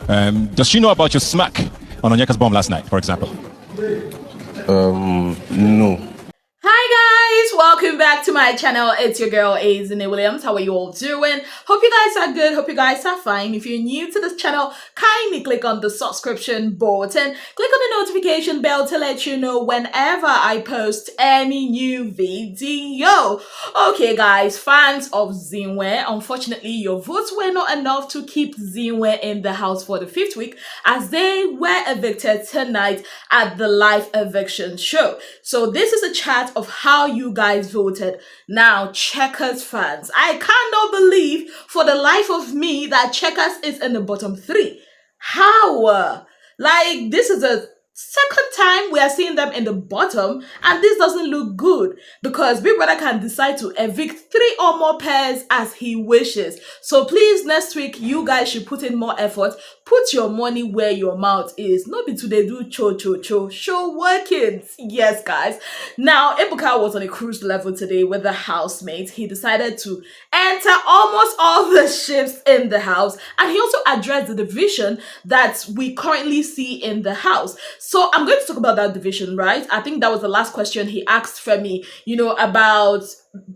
Does she know about your smack on Onyeka's bomb last night, for example? No. Hi guys, welcome back to my channel. It's your girl Zinwe. How are you all doing? Hope you guys are good. Hope you guys are fine. If you're new to this channel, kindly click on the subscription button. Click on the notification bell to let you know whenever I post any new video. Okay guys, fans of Zinwe, unfortunately your votes were not enough to keep Zinwe in the house for the 5th week as they were evicted tonight at the live eviction show. So this is a chat of how you guys voted. Now, Checkers fans, I cannot believe for the life of me that Checkers is in the bottom 3. How? Like, this is a second time we are seeing them in the bottom, and this doesn't look good because Big Brother can decide to evict 3 or more pairs as he wishes. So please, next week, you guys should put in more effort. Put your money where your mouth is. Not be today do cho. Show workings. Yes, guys. Now, Ebuka was on a cruise level today with the housemates. He decided to enter almost all the ships in the house, and he also addressed the division that we currently see in the house. So I'm going to talk about that division, right? I think that was the last question he asked Femi, about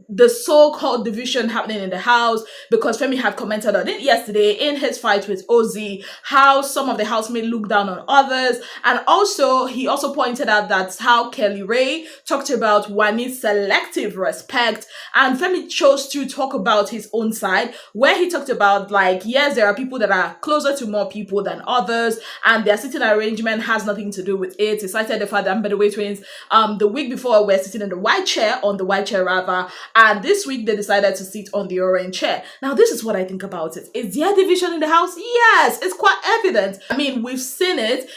the so-called division happening in the house, because Femi had commented on it yesterday in his fight with Ozzy, how some of the housemates look down on others, and also he also pointed out that's how Kelly Ray talked about Wannie's selective respect, and Femi chose to talk about his own side, where he talked about, like, yes, there are people that are closer to more people than others, and their sitting arrangement has nothing to do with it. He cited the fact that by the way, twins, the week before were sitting in the white chair, and this week they decided to sit on the orange chair. Now, this is what I think about it. Is there division in the house? Yes, it's quite evident. I mean, we've seen it,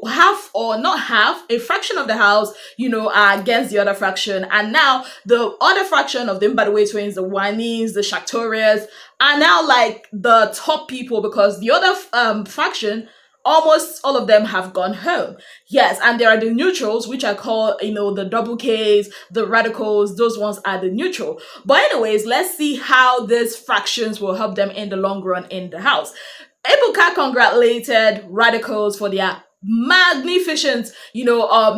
half or not half, a fraction of the house, are against the other fraction. And now the other fraction of them, by the way, twins, the Wannies, the Shaktorias, are now like the top people because the other faction, almost all of them have gone home. Yes, and there are the neutrals, which I call, the double Ks, the radicals, those ones are the neutral. But anyways, let's see how these fractions will help them in the long run in the house. Ebuka congratulated radicals for their magnificent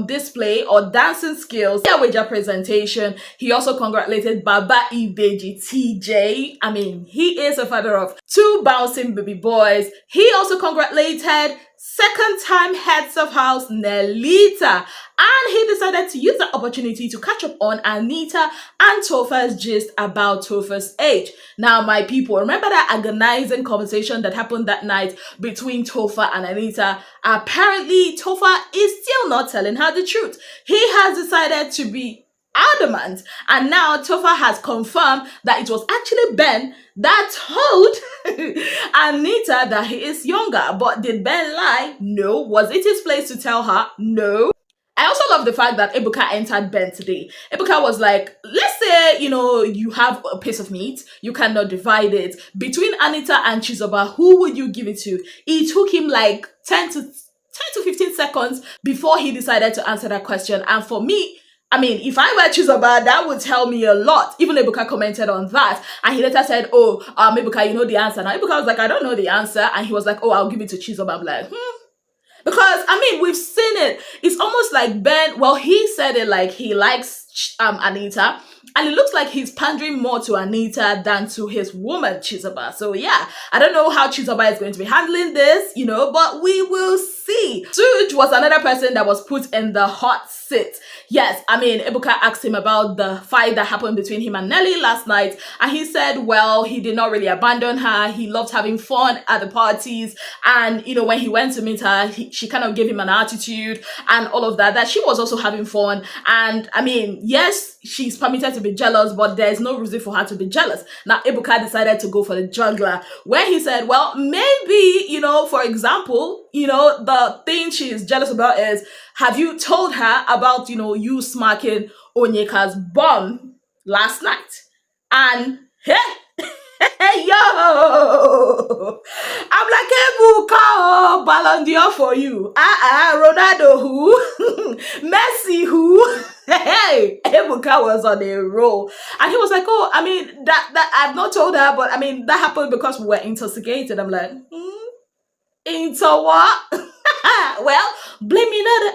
display or dancing skills, their wager presentation. He also congratulated Baba Ibeji TJ. I mean, he is a father of 2 bouncing baby boys. He also congratulated second time heads of house Nelita, and he decided to use the opportunity to catch up on Anita and Topher's gist about Topher's age. Now, my people, remember that agonizing conversation that happened that night between Topher and Anita? Apparently, Topher is still not telling her the truth. He has decided to be adamant, and now Topher has confirmed that it was actually Ben that told Anita that he is younger. But did Ben lie? No. Was it his place to tell her? No. I also love the fact that Ebuka entered Ben today. Ebuka was like, let's say, you have a piece of meat, you cannot divide it. Between Anita and Chizoba, who would you give it to? It took him like 10 to 15 seconds before he decided to answer that question. And for me, I mean, if I were Chizoba, that would tell me a lot. Even Ebuka commented on that. And he later said, Ebuka, you know the answer. Now, Ebuka was like, I don't know the answer. And he was like, I'll give it to Chizoba. I'm like, Because, I mean, we've seen it. It's almost like Ben, well, he said it like he likes Anita. And it looks like he's pandering more to Anita than to his woman, Chizoba. So, yeah, I don't know how Chizoba is going to be handling this, but we will see. Sooj was another person that was put in the hot seat. Yes, I mean, Ebuka asked him about the fight that happened between him and Nelly last night. And he said, well, he did not really abandon her. He loved having fun at the parties. And, when he went to meet her, she kind of gave him an attitude and all of that, that she was also having fun. And, I mean, yes, she's permitted to be jealous, but there's no reason for her to be jealous. Now, Ebuka decided to go for the juggler, where he said, well, maybe, for example, the thing she's jealous about is, have you told her about, you smacking Onyeka's bum last night? And, hey, yo! I'm like, Ebuka, Ballon d'Or for you. Ronaldo who? Messi who? Hey, Ebuka was on a roll. And he was like, I mean, that I've not told her, but I mean, that happened because we were intoxicated. I'm like, Into what? Well, blaming on the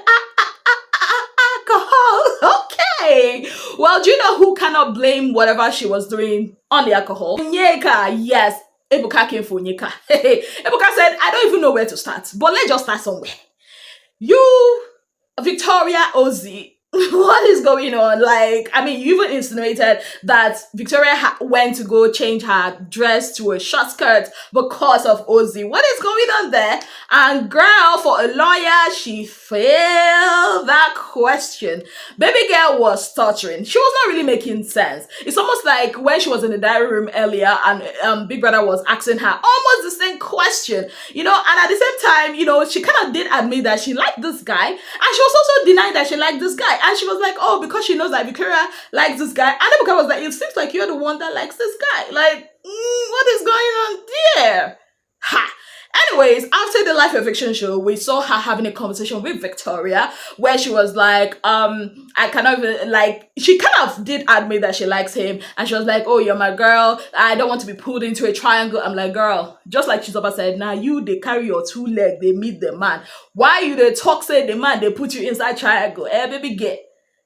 alcohol. Okay. Well, do you know who cannot blame whatever she was doing on the alcohol? Onyeka, yes. Ebuka came for Onyeka. Ebuka said, I don't even know where to start, but let's just start somewhere. You, Victoria Ozzy, what is going on? Like, I mean, you even insinuated that Victoria went to go change her dress to a short skirt because of Ozzy. What is going on there? And girl, for a lawyer, she failed that question. Baby girl was stuttering. She was not really making sense. It's almost like when she was in the diary room earlier and Big Brother was asking her almost the same question, and at the same time, she kind of did admit that she liked this guy, and she was also denying that she liked this guy. And she was like, oh, because she knows that Victoria likes this guy. And Ebuka was like, it seems like you're the one that likes this guy. Like, what is going on there? Ha! Anyways, after the live eviction show, we saw her having a conversation with Victoria where she was like, I cannot even, she kind of did admit that she likes him. And she was like, oh, you're my girl. I don't want to be pulled into a triangle. I'm like, girl, just like Chizoba said, now they carry your two legs, they meet the man. Why you the talk say the man, they put you inside triangle? Baby, get.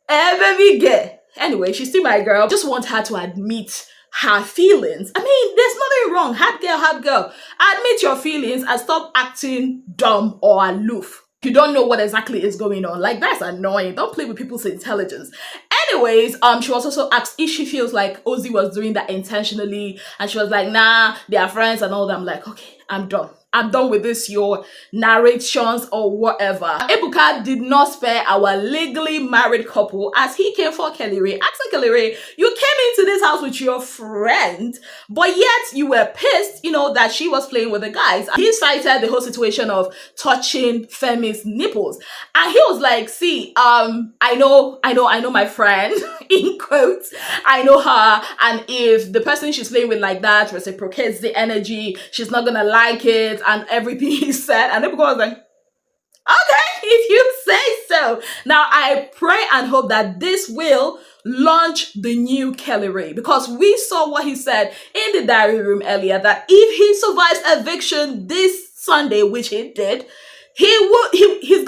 Baby, get. Anyway, she's still my girl. Just want her to admit her feelings. I mean, there's nothing wrong. Hard girl. Admit your feelings and stop acting dumb or aloof. You don't know what exactly is going on. Like, that's annoying. Don't play with people's intelligence. Anyways, she was also asked if she feels like Ozzy was doing that intentionally. And she was like, nah, they are friends and all that. I'm like, okay, I'm done. I'm done with this, your narrations or whatever. Ebuka did not spare our legally married couple as he came for Kelly Ray, asking Kelly Ray, you came into this house with your friend, but yet you were pissed, that she was playing with the guys. He cited the whole situation of touching Femi's nipples. And he was like, see, I know my friend, in quotes, I know her, and if the person she's playing with like that reciprocates the energy, she's not gonna like it, and everything he said. And Ebuka was like, okay, if you say so. Now, I pray and hope that this will launch the new Kelly Ray, because we saw what he said in the diary room earlier, that if he survives eviction this Sunday, which he did, he's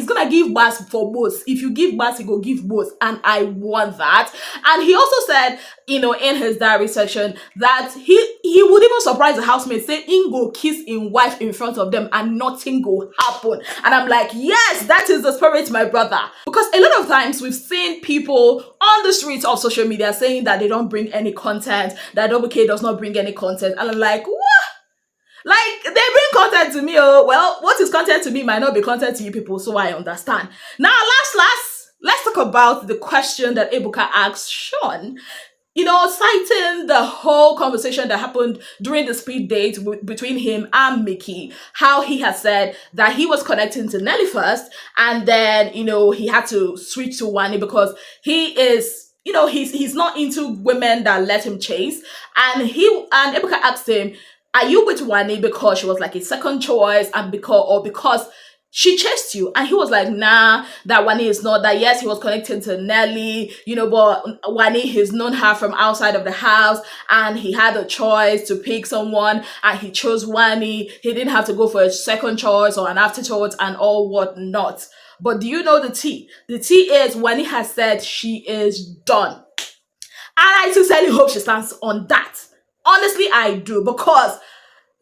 gonna give birth for both. If you give birth, he go give both, and I want that. And he also said, in his diary section, that he would even surprise the housemates, say he go kiss his wife in front of them and nothing go happen. And I'm like, yes, that is the spirit, my brother. Because a lot of times we've seen people on the streets of social media saying that they don't bring any content, that WK does not bring any content, and I'm like, what? Like, they bring content to me, oh, well, what is content to me might not be content to you people, so I understand. Now, last, let's talk about the question that Ebuka asked Shaun, citing the whole conversation that happened during the speed date between him and Mickey, how he had said that he was connecting to Nelly first, and then, he had to switch to Wannie because he is, he's not into women that let him chase, and Ebuka asked him, are you with Wannie because she was like a second choice and because she chased you? And he was like, nah, that Wannie is not that. Yes, he was connected to Nelly, but Wannie, he's known her from outside of the house, and he had a choice to pick someone, and he chose Wannie. He didn't have to go for a second choice or an afterthought and all whatnot. But do you know the tea? The tea is Wannie has said she is done. And I sincerely hope she stands on that. Honestly, I do, because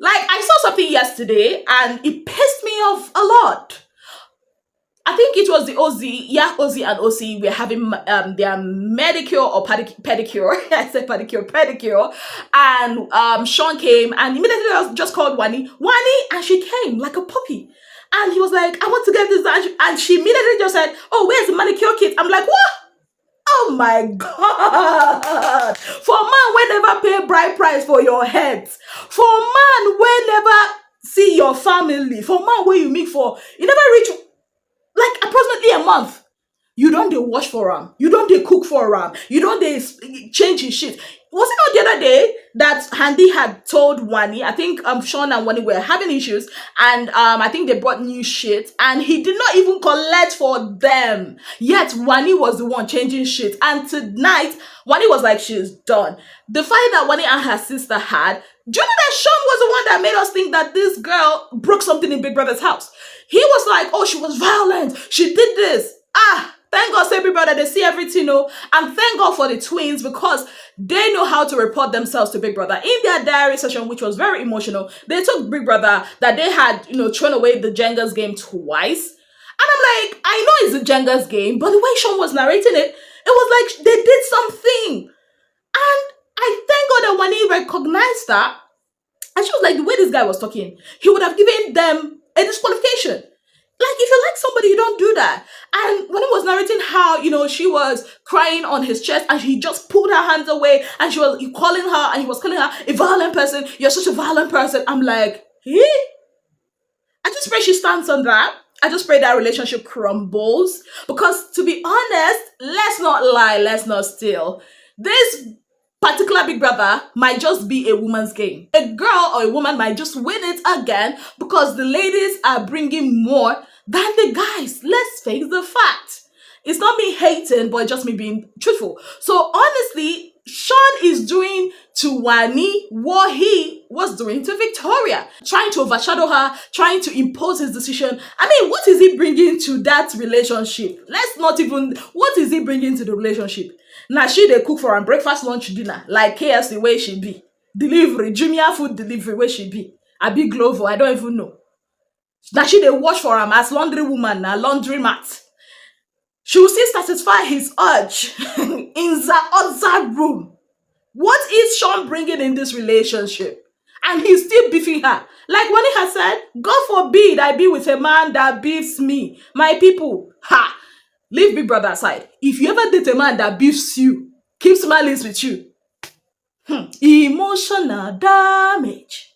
I saw something yesterday and it pissed me off a lot. I think it was the Ozzy and OC were having their manicure or pedicure. I said pedicure. And Shaun came and immediately just called Wannie, and she came like a puppy. And he was like, I want to get this. And she immediately just said, oh, where's the manicure kit? I'm like, what? Oh my God. For man, we never pay bride price for your head. For man, we never see your family. For man, where you meet for, you never reach approximately a month. You don't they wash for him. You don't they cook for him. You don't they change his shit. Was it not the other day that Handy had told Wannie, I think Shaun and Wannie were having issues, and I think they brought new shit, and he did not even collect for them. Yet Wannie was the one changing shit. And tonight, Wannie was like, she's done. The fight that Wannie and her sister had, do you know that Shaun was the one that made us think that this girl broke something in Big Brother's house? He was like, oh, she was violent. She did this. Thank God, say Big Brother, they see everything, and thank God for the twins because they know how to report themselves to Big Brother. In their diary session, which was very emotional, they told Big Brother that they had, thrown away the Jenga's game twice. And I'm like, I know it's a Jenga's game, but the way Shaun was narrating it, it was like they did something. And I thank God that when he recognized that, and she was like, the way this guy was talking, he would have given them a disqualification. Like, if you like somebody, you don't do that. And when he was narrating how, she was crying on his chest and he just pulled her hands away and he was calling her and he was calling her a violent person. You're such a violent person. I'm like, I just pray she stands on that. I just pray that relationship crumbles. Because to be honest, let's not lie, let's not steal. This particular Big Brother might just be a woman's game. A girl or a woman might just win it again because the ladies are bringing more than the guys. Let's face the fact. It's not me hating, but just me being truthful. So honestly, Shaun is doing to Wannie what he was doing to Victoria. Trying to overshadow her, trying to impose his decision. I mean, what is he bringing to that relationship? What is he bringing to the relationship? Now she they cook for him breakfast, lunch, dinner, like KFC where she be. Delivery, Jumia food delivery where she be. A big Glovo, I don't even know. Now she they wash for him as laundry woman, a laundry mat. She will still satisfy his urge in the other room. What is Shaun bringing in this relationship? And he's still beefing her. Like Wannie has said, God forbid I be with a man that beefs me. My people, leave Big Brother aside. If you ever date a man that beefs you, keeps malice with you, emotional damage.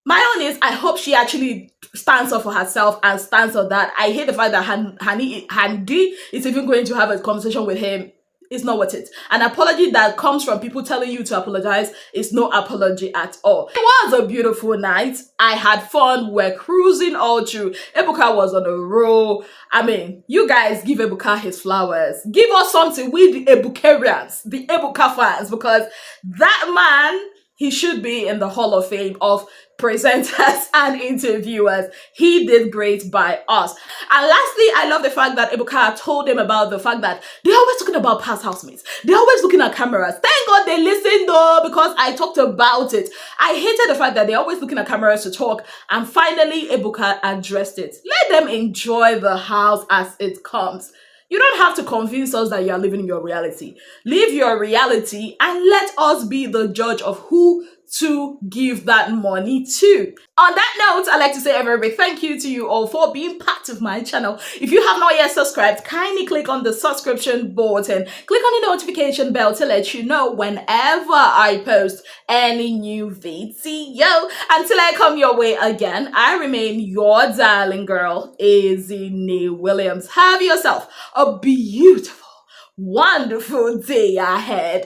My own is, I hope she actually stands up for herself and stands on that. I hate the fact that Handy is even going to have a conversation with him. It's not worth it. An apology that comes from people telling you to apologize is no apology at all. It was a beautiful night. I had fun. We're cruising all through. Ebuka was on a roll. I mean, you guys give Ebuka his flowers. Give us something, we the Ebukarians, the Ebuka fans, because that man, he should be in the Hall of Fame of presenters and interviewers. He did great by us. And lastly, I love the fact that Ebuka told him about the fact that they're always talking about past housemates. They're always looking at cameras. Thank God they listened though, because I talked about it. I hated the fact that they're always looking at cameras to talk, and finally Ebuka addressed it. Let them enjoy the house as it comes. You don't have to convince us that you are living in your reality. Live your reality and let us be the judge of who to give that money to. On that note, I'd like to say a very big thank you to you all for being part of my channel. If you have not yet subscribed, kindly click on the subscription button. Click on the notification bell to let you know whenever I post any new video. Until I come your way again, I remain your darling girl, Zinwe Williams. Have yourself a beautiful, wonderful day ahead.